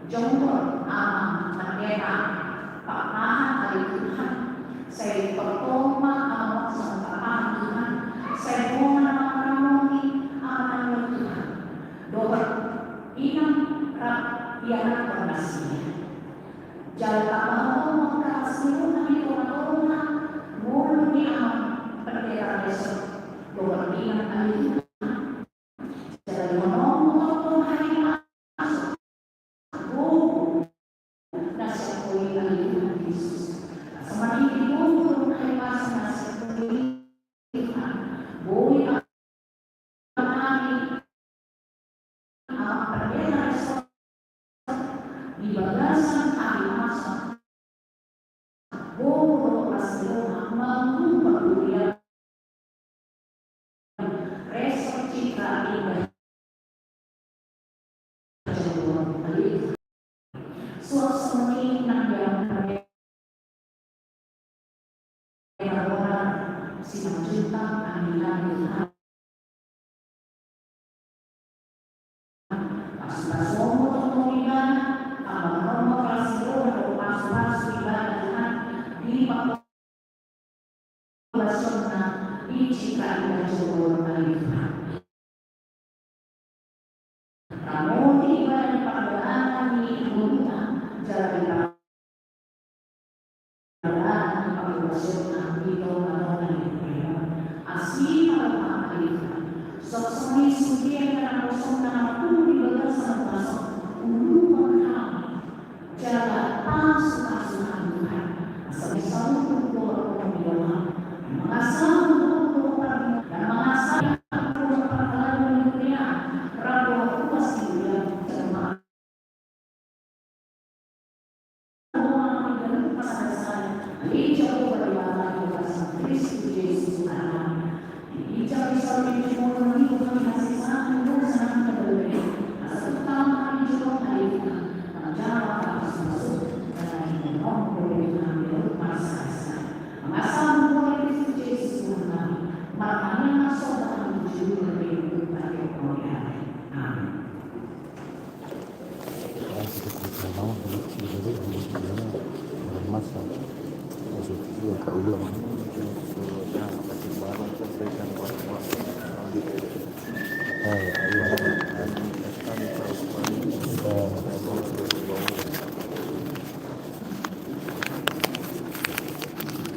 Jongkol ang mandera, pakahan dari Tuhan, saya pertoma awak sa pakahan Tuhan, saya bunga ramoni aman Tuhan. Doa inang rakyat bernasih. Jalan makasih kami orang-orang mulut di aman pendera desa. Doa inang alih. Jadi menolong Tuhan masuk. Nasa kuwi alih Yesus. Semakin dibunuh ay masa nasa kuwi. Buwi ang pendera desa. Di bagasan ay masa. Bunuh asal mengubah dunia. Resor citra indah. Suasana nang yang orang siang juta amilan pas somo tomigan abang kelas pas ibadah di pasona di citra dan seluruh alifah namun ibadah perdaan di dunia jalan asli malam alifah sosoni sudian dan kosong nama pun di bagasan pasok ulu mengham jalan pas-pasuhan Tuhan asal satu doa doa mengasah doa dan mengasah perkara dunia rabu pasti dia jemaah Ijau beribadah kepada Kristus Yesus Anak. Ijau bisa menjumpai Tuhan kasih sayang dan kebenaran. Asal utama ijau alifah. Menjawab harus masuk dalam hidup boleh masa mengasah memulai Kristus Yesus Tuhan. Makanya saudara menuju kehidupan yang mulia. Amin. Masa juga tak ulang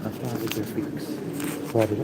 apa itu fix sorry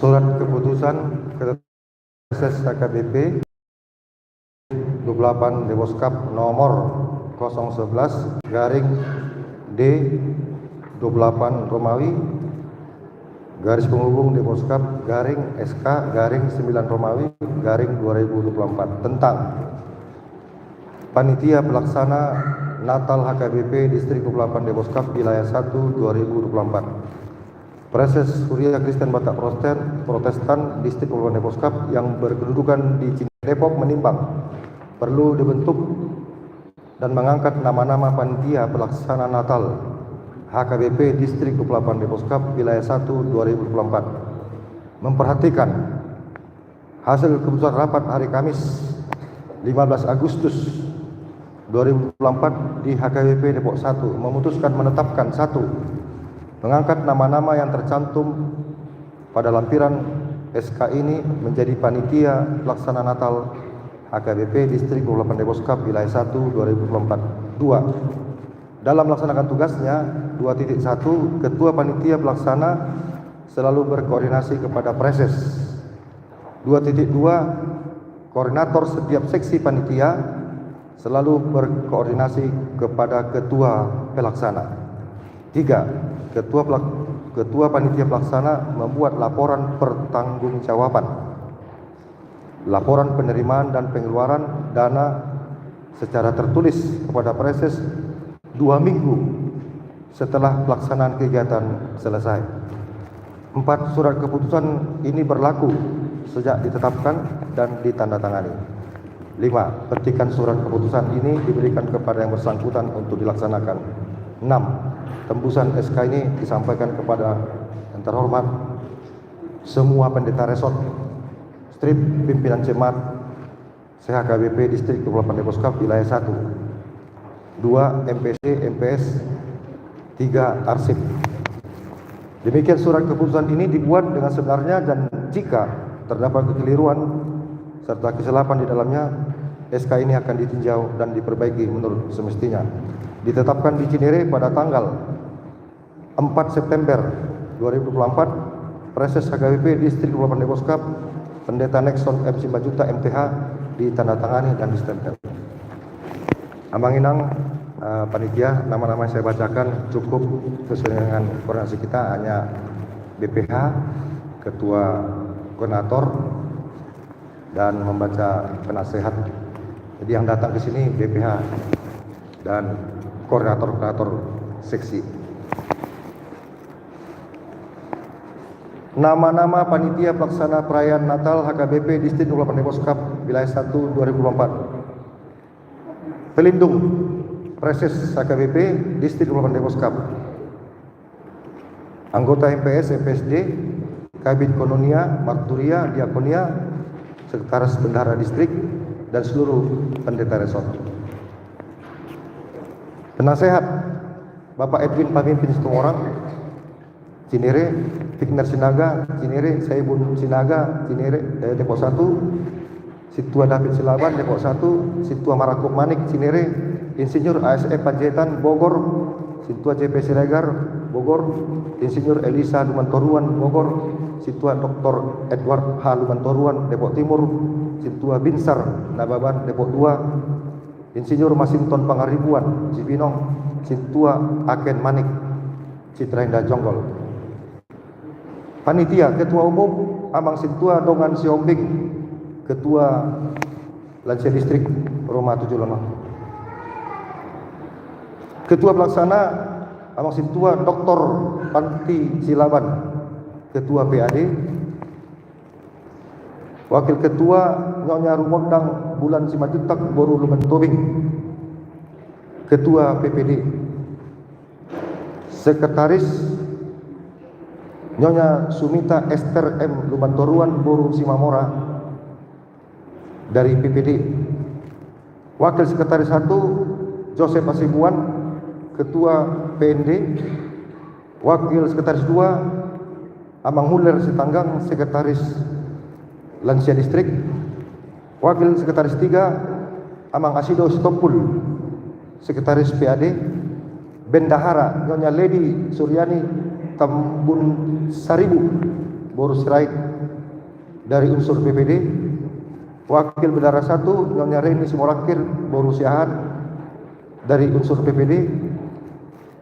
Surat keputusan Ketua HKBP 28 Dewoskap nomor 011 garing D 28 Romawi garis penghubung Dewoskap garing SK garing 9 Romawi garing 2024 tentang Panitia Pelaksana Natal HKBP Distrik 28 Dewoskap Wilayah 1 2024. Preses Surya Kristen Batak Protestan Distrik 28 Dewoskap yang berkedudukan di Cinere Depok menimbang perlu dibentuk dan mengangkat nama-nama Panitia Pelaksana Natal HKBP Distrik 28 Dewoskap Wilayah 1 2024. Memperhatikan hasil keputusan rapat hari Kamis 15 Agustus 2024 di HKBP Depok 1 memutuskan menetapkan 1. Mengangkat nama-nama yang tercantum pada lampiran SK ini menjadi panitia pelaksana Natal HKBP Distrik 28 Deposkap Wilayah 1 2024. 2. Dalam melaksanakan tugasnya, 2.1 Ketua Panitia Pelaksana selalu berkoordinasi kepada Preses. 2.2 Koordinator setiap seksi panitia selalu berkoordinasi kepada Ketua Pelaksana. 3. Ketua Panitia Pelaksana membuat laporan pertanggungjawaban, laporan penerimaan dan pengeluaran dana secara tertulis kepada Preses 2 minggu setelah pelaksanaan kegiatan selesai. 4. Surat keputusan ini berlaku sejak ditetapkan dan ditandatangani. 5. Petikan surat keputusan ini diberikan kepada yang bersangkutan untuk dilaksanakan. 6. Tembusan SK ini disampaikan kepada yang terhormat semua pendeta resort, strip pimpinan jemaat CHKBP Distrik 28 Deposkap Wilayah 1. 2. MPC, MPS. 3. Arsip. Demikian surat keputusan ini dibuat dengan sebenarnya, dan jika terdapat kekeliruan serta kesilapan di dalamnya, SK ini akan ditinjau dan diperbaiki menurut semestinya. Ditetapkan di Cinere pada tanggal 4 September 2024, Preses HKBP Distrik 28 Deposkap Pendeta Nexon MC Majuta MTH ditandatangani dan distempel. Amanginang panitia, nama-nama saya bacakan cukup sesuai dengan koordinasi kita, hanya BPH, Ketua Koordinator, dan membaca penasehat. Jadi yang datang ke sini BPH dan koordinator seksi. Nama-nama panitia pelaksana perayaan Natal HKBP Distrik 28 Deposkap Wilayah 1 2024. Pelindung Preses HKBP Distrik 28 Deposkap. Anggota MPS, MPSD, Kabit Kononia, Marturia, Diakonia, Sekretaris Bendahara Distrik, dan seluruh pendeta resort. Penasehat Bapak Edwin Pamimpin Situmorang, Cinere, Fikner Sinaga, Cinere, Saibun Sinaga, Cinere, Depok 1, Situa David Silaban, Depok 1, Situa Marakuk Manik, Cinere, Insinyur ASE Panjaitan, Bogor, Situa JP Siregar, Bogor, Insinyur Elisa Lumantoruan, Bogor, Situa Dr. Edward H. Lumantoruan, Depok Timur, Situa Binsar Nababan, Depok 2, Insinyur Masinton Pangaribuan, Cibinong, Situa Aken Manik, Citra Indah Jonggol. Panitia Ketua Umum Amang Situa Dongan Siombing, Ketua Lansia Distrik Roma 75. Ketua Pelaksana Amang Situa Dr. Panti Silaban, Ketua PAD. Wakil Ketua Nyonya Rumondang Bulan Simajutak Boru Lumen Tobing, Ketua PPD. Sekretaris Nyonya Sumita Esther M. Lumantoruan Boru Simamora dari PPD. Wakil Sekretaris 1 Joseph Asibuan, Ketua PND. Wakil Sekretaris 2 Amang Muller Sitanggang, Sekretaris Lansia Distrik. Wakil Sekretaris 3 Amang Asido Stompul, Sekretaris PAD. Bendahara Nyonya Lady Suryani Tambun Saribu, Boru Sirait dari unsur PPD. Wakil Bendahara 1 Nyonya Reni Simorakir, Boru Siahan dari unsur PPD.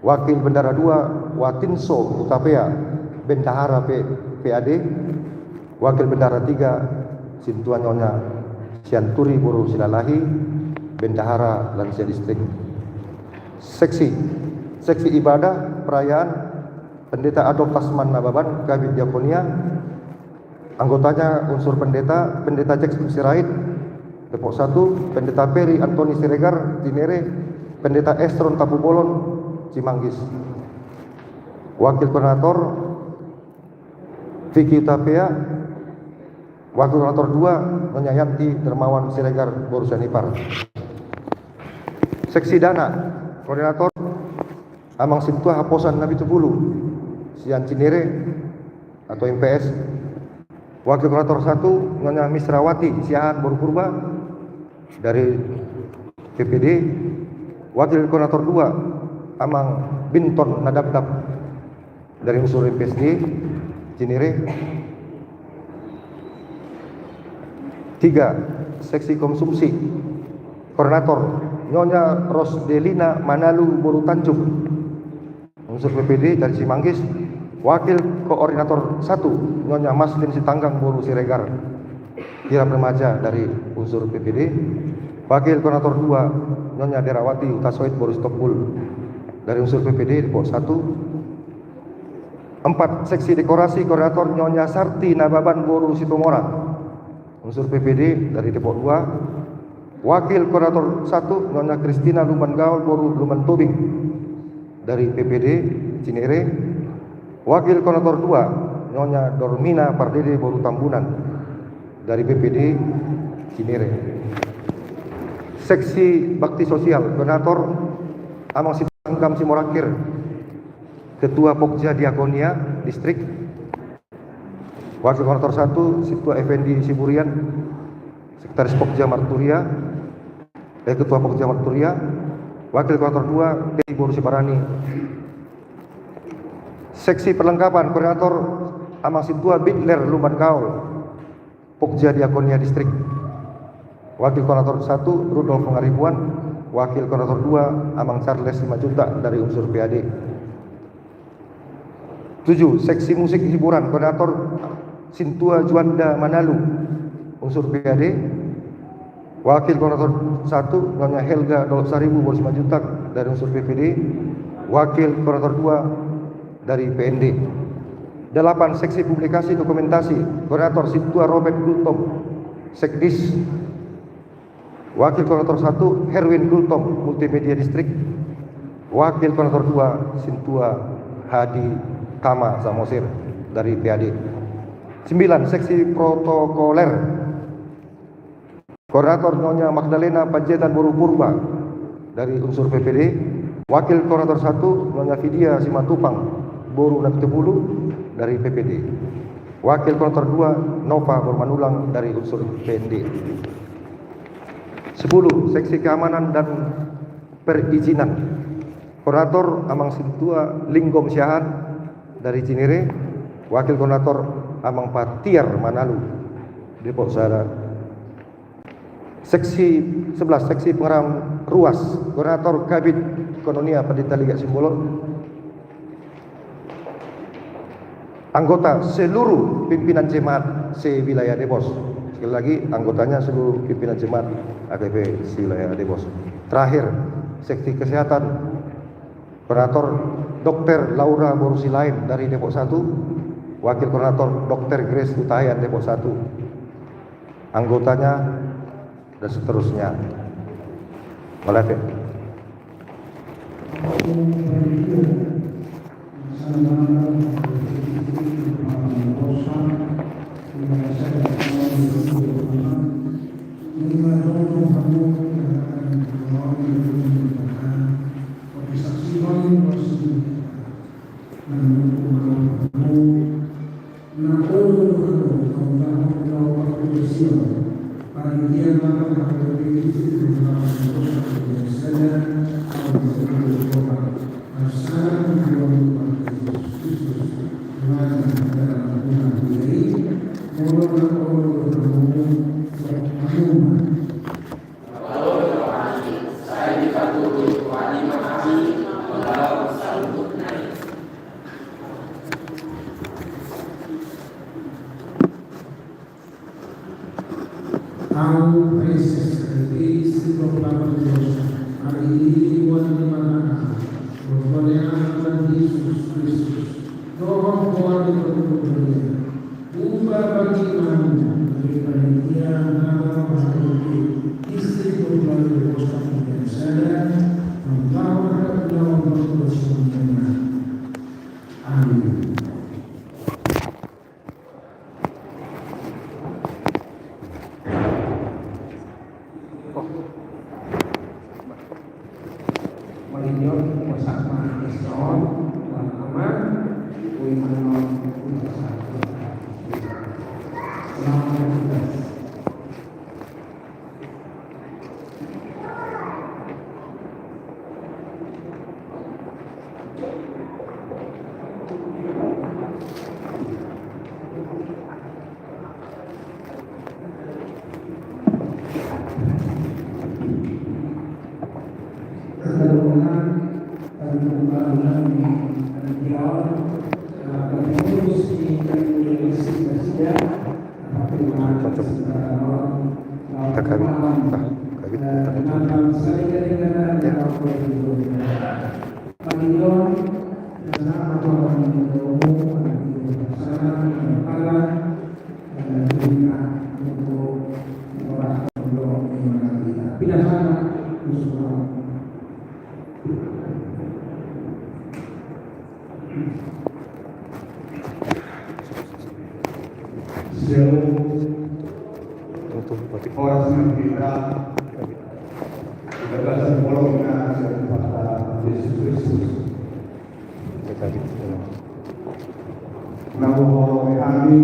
Wakil Bendahara 2 Watinso Utapea, Bendahara PAD. Wakil Bendahara 3 Sintua Nyonya Sianturi, Boru Silalahi, Bendahara Lansia Distrik. Seksi ibadah perayaan Pendeta Adolf Tasman Nababan, Kabit Diakonia. Anggotanya unsur pendeta Jack Sirait, Depok 1, Pendeta Peri Antoni Siregar, Cinere, Pendeta Estron Tapubolon, Cimanggis. Wakil Koordinator Vicky Utapea. Wakil Koordinator 2 Nyonya Yanti Dermawan Siregar, Boru Sanipar. Seksi Dana Koordinator Amang Sintua Haposan Nabi Tubulu, Sian Cinere, atau MPS. Wakil Koordinator 1 Nyonya Misrawati Siahan Boru Purba dari PPD. Wakil Koordinator 2 Amang Binton Nadabdab dari unsur MPSD Cinere. 3. Seksi Konsumsi Koordinator Nyonya Rosdelina Manalu Boru Tanjung unsur PPD dari Cimanggis. Wakil Koordinator 1 Nyonya Maslin Sitanggang Boru Siregar Kirap Remaja dari unsur PPD. Wakil Koordinator 2 Nyonya Derawati Utasoid Boru Stokbul dari unsur PPD Depok 1. 4. Seksi Dekorasi Koordinator Nyonya Sarti Nababan Boru Sitomora unsur PPD dari Depok 2. Wakil Koordinator 1 Nyonya Kristina Luman Gaul Boru Luman Tobing dari PPD Cinere. Wakil Koordinator 2 Nyonya Dormina Pardede Boru Tambunan dari PPD Cinere. Seksi Bakti Sosial Koordinator Amang Sitangkam Simorakir, Ketua Pokja Diakonia Distrik. Wakil Koordinator 1 Situa Effendi Siburian, Sekretaris Pokja Marturia, Ketua Pokja Marturia. Wakil Koordinator 2 Dedi Boru Sibarani. Seksi Perlengkapan Koordinator Amang Situa Bitler Luman Gaul, Pokja Diakonia Distrik. Wakil Koordinator 1 Rudolf Pengaribuan. Wakil Koordinator 2 Amang Charles 5 juta dari unsur PAD. 7. Seksi Musik Hiburan Koordinator Sintua Juanda Manalu unsur PAD. Wakil Koordinator 1 Nyonya Helga Dolok Saribu Boru 5 juta dari unsur PPD. Wakil Koordinator 2 dari PND. 8. Seksi Publikasi Dokumentasi Koordinator Situa Robert Gultom Sekdis. Wakil Koordinator 1 Herwin Gultom Multimedia Distrik. Wakil Koordinator 2 Sintua Hadi Kama Samosir dari PAD. 9. Seksi Protokoler Koordinator Nyonya Magdalena Panjaitan Boru Purba dari unsur PPD. Wakil Koordinator 1 Nyonya Vidya Simatupang Boru Natutebulu dari PPD. Wakil Koordinator 2 Nova Bormanulang dari unsur PND. 10. Seksi Keamanan dan Perizinan Koordinator Amang Sintua Linggom Siahan dari Cinere. Wakil Koordinator Amang Patiar Manalu Depok Sada. Seksi 11. Seksi Pengeram Ruas Koordinator Kabid Kononia Pendeta Liga Simbolon. Anggota seluruh pimpinan jemaat se-wilayah Depos. Sekali lagi, anggotanya seluruh pimpinan jemaat AKP se-wilayah Depos. Terakhir, Seksi Kesehatan Koordinator Dr. Laura Borusilain dari Depok 1. Wakil Koordinator Dr. Grace Utahayan Depok 1. Anggotanya dan seterusnya. Malafet. Ang preses dari Istiqlal Dios hari ini buat dimana berkonekan dengan Yesus Kristus roh Tuhan berkumpul ubah bagi kami dari panitia nama hari Istiqlal Dios yang sadar membawa dalam berterus menerima. Amin. Malinyot bersama Islam dan aman, kuih Keterangan dan pembangunan yang pengurus di Indonesia Presiden orang kita gagasan kolomnya pada Yesus Kristus. Nabu kolom kami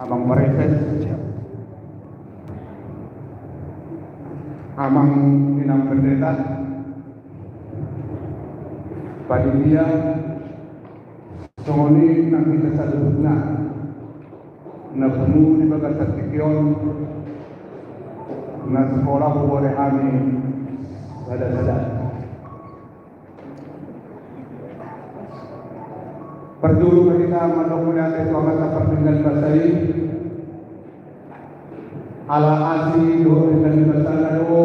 abang mereses, abang minang pendeta, bagi dia songoni nanti kesadurna. Na penuh di bagasan tikion na sekolah boleh kami sada-sada. Perdulu kita manok ate tuangan sa pertinggal basay ala asi do dengan basana do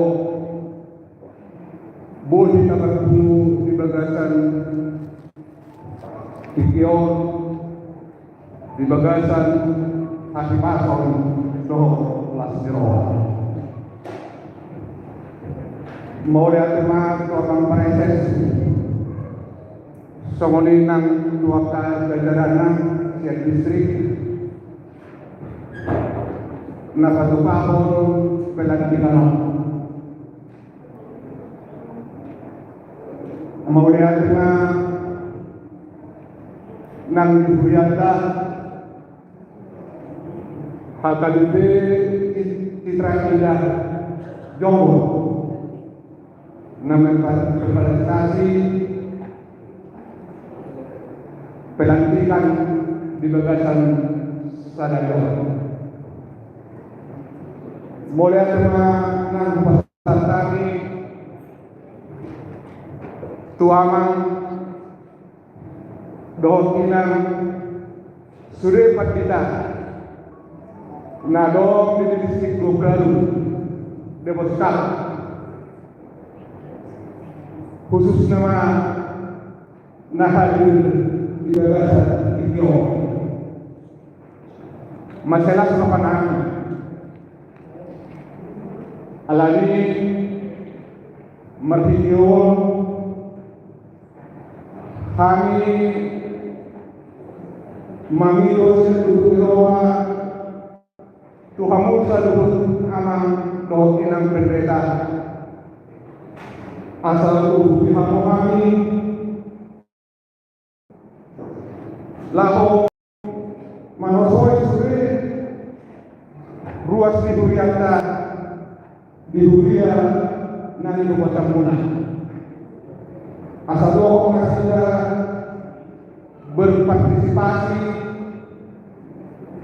boleh kita bertemu di bagasan tikion di bagasan akibaton do lasiro. Mau lihat tema orang preses songoni nang dua jajaran siap distrik na satu tahun pelantikan. Mau lihat tema nang dibuyata Hakadite Citra Indah Jombor memfasilitasi pelantikan di bagasan Sadado. Mulai tema nang pasar tadi tuangan dokinang suri patita na dong di distrik Gogalu Deboskap khusus nama hadir di bagasan Ikyo masalah kapanan alani martiyon kami mamilo sa tutuloa Tuhamu sa lubos amang dokin ng pendeta asal tuhan kami laho manosoy suri ruas di Huriata di Huria nang iluwatan muna asal doon na sila berpartisipasi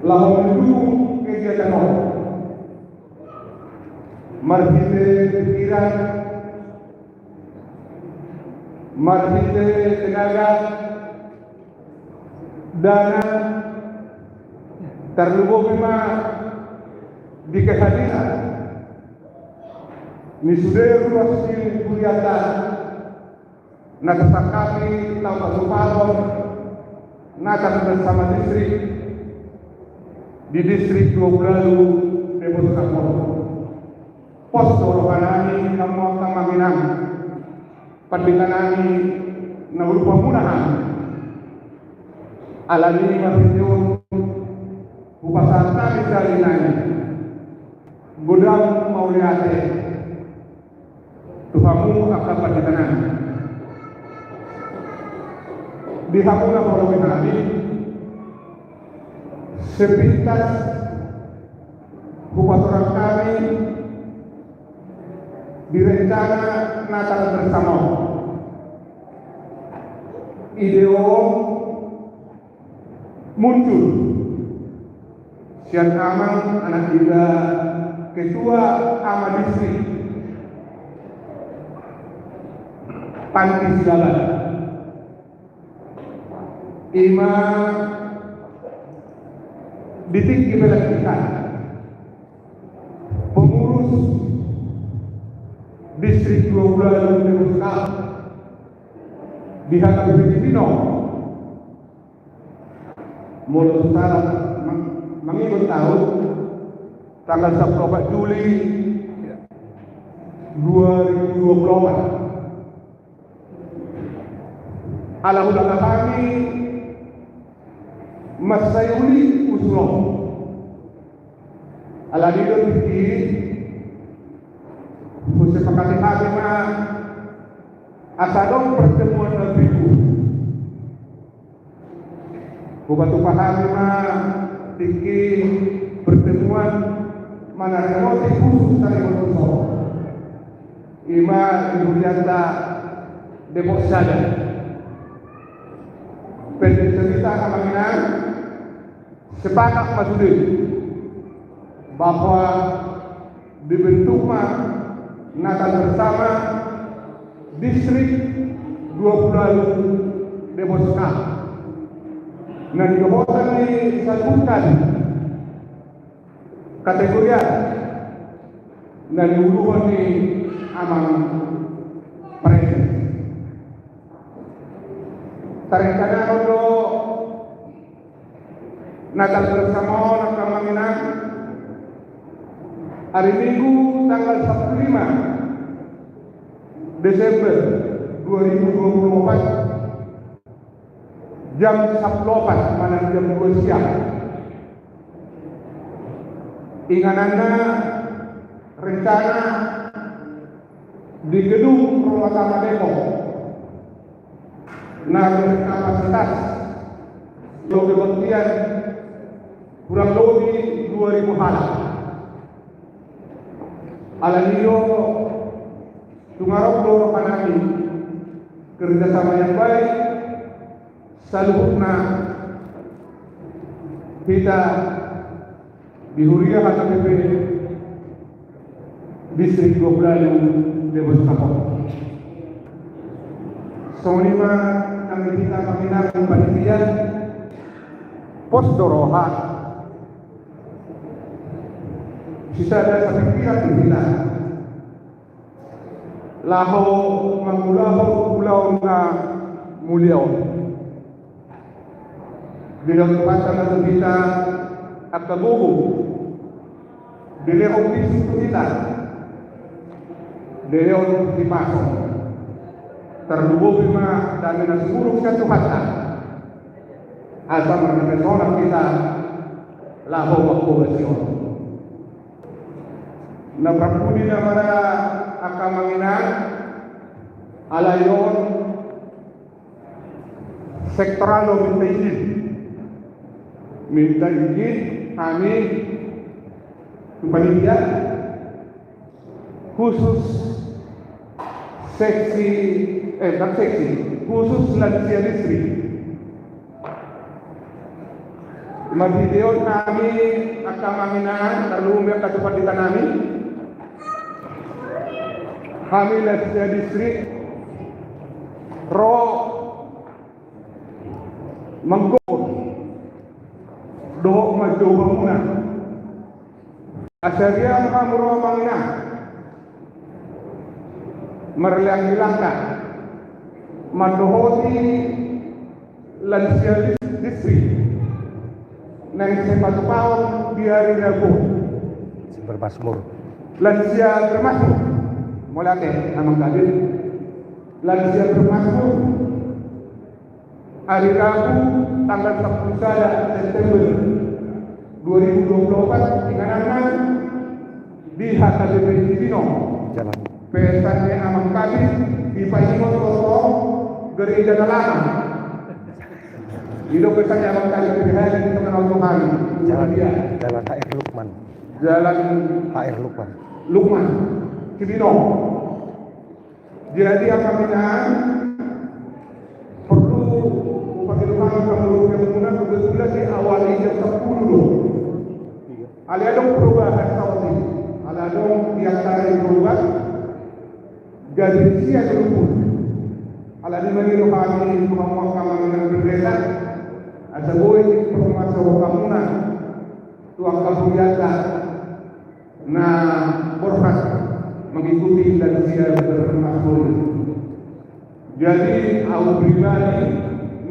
laho mendukung kegiatan marhite pikiran marhite tenaga dana terlubuk memang di kehadiran ni sudah ruas di Kuriata nakasakami tau pasupalon nakas bersama distrik di distrik Gogalu Deboskap pos dorohanani kamu akan maminang panditanani na berupa munahan alani mafidun upasarta misalinani gudang mauliate tuhamu akan panditanan dihamuna porowi nabi sepintas Bupati kami direncana Natal bersama ideo muncul Sian Amang anak juga ketua ama distrik Panti Silaban ima ditik diberlakukan pengurus distrik 12 Demoskap di Hakam Filipino mulai sekarang mengikut tahun tanggal 14 Juli 2024 ala ulama kami Mas Sayuli Uslo ala dito di sepakati kami asadong pertemuan nabiku Bupati pahami tinggi pertemuan mana remoti khusus dari Motoso ima Julianta Depok Sada pencerita kemungkinan sepakat masudin bahwa dibentuknya Natal bersama distrik 20 Demoskap. Nah di kehotan ini disebutkan kategori dan diuluhan di amang presiden. Terencana untuk Natal bersama Nakamanginan hari Minggu tanggal 15 Desember 2024 jam 10.08 malam jam 2 siang. Inganannya rencana di gedung Perwakilan Depok. Nah, kapasitas kebaktian kurang lebih 2.000 halaman. Alanio Tungarok Loro Panami kerjasama yang baik saluhna kita di Huria HKBP distrik 12 Depok Kapok. Sonima kami kita pembinaan panitia pos doroha sisa ada sepikiran berbeda laho mangulaho pulau na muliau bila tempatan kita akan bubu bila ofisi kita bila dipasok terdubuh bima dan dengan sepuluh satu kata asal mengenai kita laho waktu besion na prapudi na mara akamanginan alayon sektoralo minta izin kami panitia khusus seksi khusus lansia listrik. Maghideon kami akan mengingat terlumia katupan kami. Kami lansia listrik ro menggol dohok maju bangunan. Asalnya kamu ro mengingat merliang hilangkan mandohoti lansia listrik nang sepatu di hari Rabu Bermasmur. lansia bermasmur mulai amang kadir lansia bermasmur hari Rabu tanggal 10 September 2024 tinggalan di HKBP Cibino Jalan. Pesanya amang kadir di Paimon Toto Gereja Dalama Hidup saya abang kali berhari di tengah Tuhan. Jalan Dia Jalan HR Lukman. jalan HR Lukman. Lukman Cibinong. Jadi apa binaan perlu penghidupan kemudian kebetulan diawali jam 10 dulu. Ada dong perubahan tahun ini. Ada dong diantara yang berubah. Gaji sia dulu. Ada di mana kami mengamalkan dengan berbeda. Ada boleh informasi kamunan tuang kabuliata. Nah, berhak mengikuti dan dia bermakmur. Jadi, aku pribadi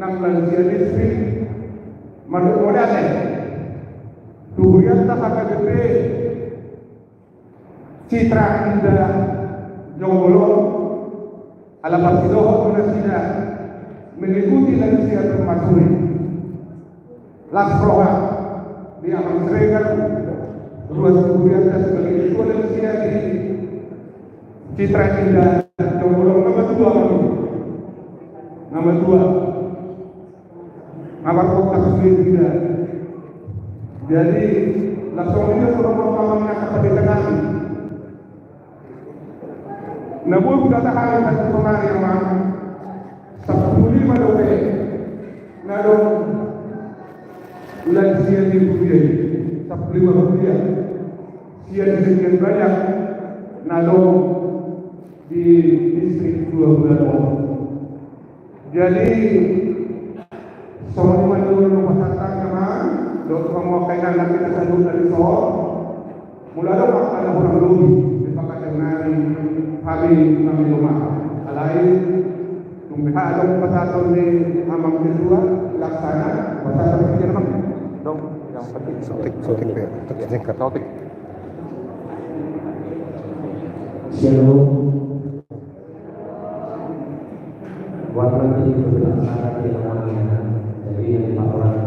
nang lansia distrik menurut modalnya Tuhuyata HKBP Citra Indah Jonggolo Alamat Sidoho Penasida mengikuti lansia bermakmur. Laksroha di Aman Sregar Ruas Tuhuyata sebagai ketua lansia di Citra Indah Jonggolo nomor 2 kami. Nomor 2 Amar Kota Kesehida. Jadi langsung ini sudah memahami kepada kami. Namun sudah tahan satu kemarin yang mana 10 madoke nado lansia di Budia 10 Budia sia sekian banyak nado di distrik 12. Jadi semua dulu pasang kemana, dokter mau kaitan lagi tersebut dari soal, mulai dong ada orang dulu, dipakai dengan hari kami rumah, alai, tumbuh ada pasal di amang kedua laksana, pasal kerja namang, dong yang penting Sotik ya. Singkat. sotik. Shalom. Waktu ini berlaksana di namanya, jadi yang dilakukan